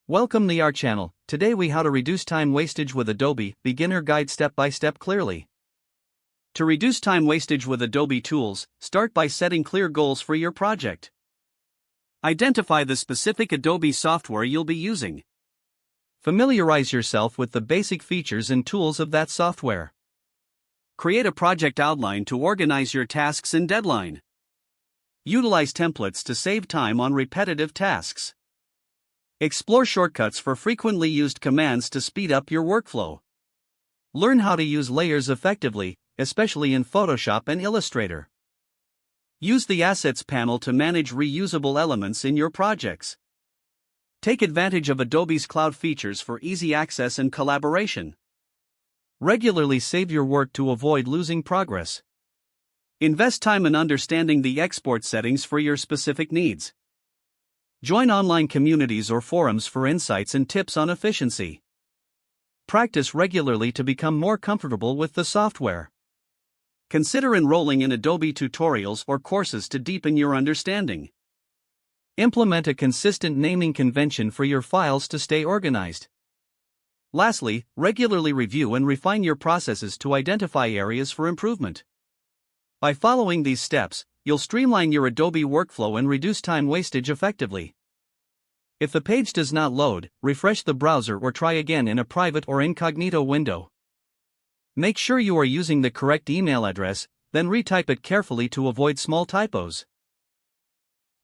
Welcome to our channel. Today we how to reduce time wastage with Adobe, beginner guide step by step clearly. To reduce time wastage with Adobe tools, start by setting clear goals for your project. Identify the specific Adobe software you'll be using. Familiarize yourself with the basic features and tools of that software. Create a project outline to organize your tasks and deadline. Utilize templates to save time on repetitive tasks. Explore shortcuts for frequently used commands to speed up your workflow. Learn how to use layers effectively, especially in Photoshop and Illustrator. Use the Assets panel to manage reusable elements in your projects. Take advantage of Adobe's cloud features for easy access and collaboration. Regularly save your work to avoid losing progress. Invest time in understanding the export settings for your specific needs. Join online communities or forums for insights and tips on efficiency. Practice regularly to become more comfortable with the software. Consider enrolling in Adobe tutorials or courses to deepen your understanding. Implement a consistent naming convention for your files to stay organized. Lastly, regularly review and refine your processes to identify areas for improvement. By following these steps, you'll streamline your Adobe workflow and reduce time wastage effectively. If the page does not load, refresh the browser or try again in a private or incognito window. Make sure you are using the correct email address, then retype it carefully to avoid small typos.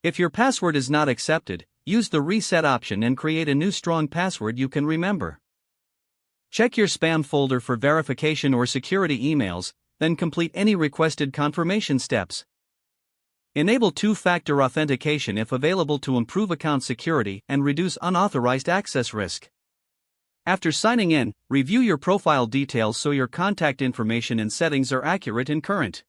If your password is not accepted, use the reset option and create a new strong password you can remember. Check your spam folder for verification or security emails, then complete any requested confirmation steps. Enable two-factor authentication if available to improve account security and reduce unauthorized access risk. After signing in, review your profile details so your contact information and settings are accurate and current.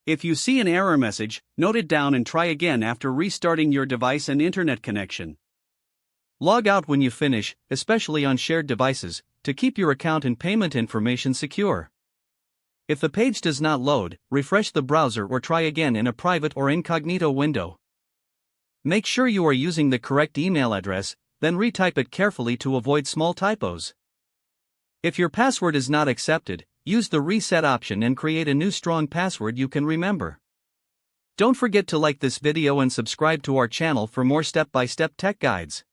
If you see an error message, note it down and try again after restarting your device and internet connection. Log out when you finish, especially on shared devices, to keep your account and payment information secure. If the page does not load, refresh the browser or try again in a private or incognito window. Make sure you are using the correct email address, then retype it carefully to avoid small typos. If your password is not accepted, use the reset option and create a new strong password you can remember. Don't forget to like this video and subscribe to our channel for more step-by-step tech guides.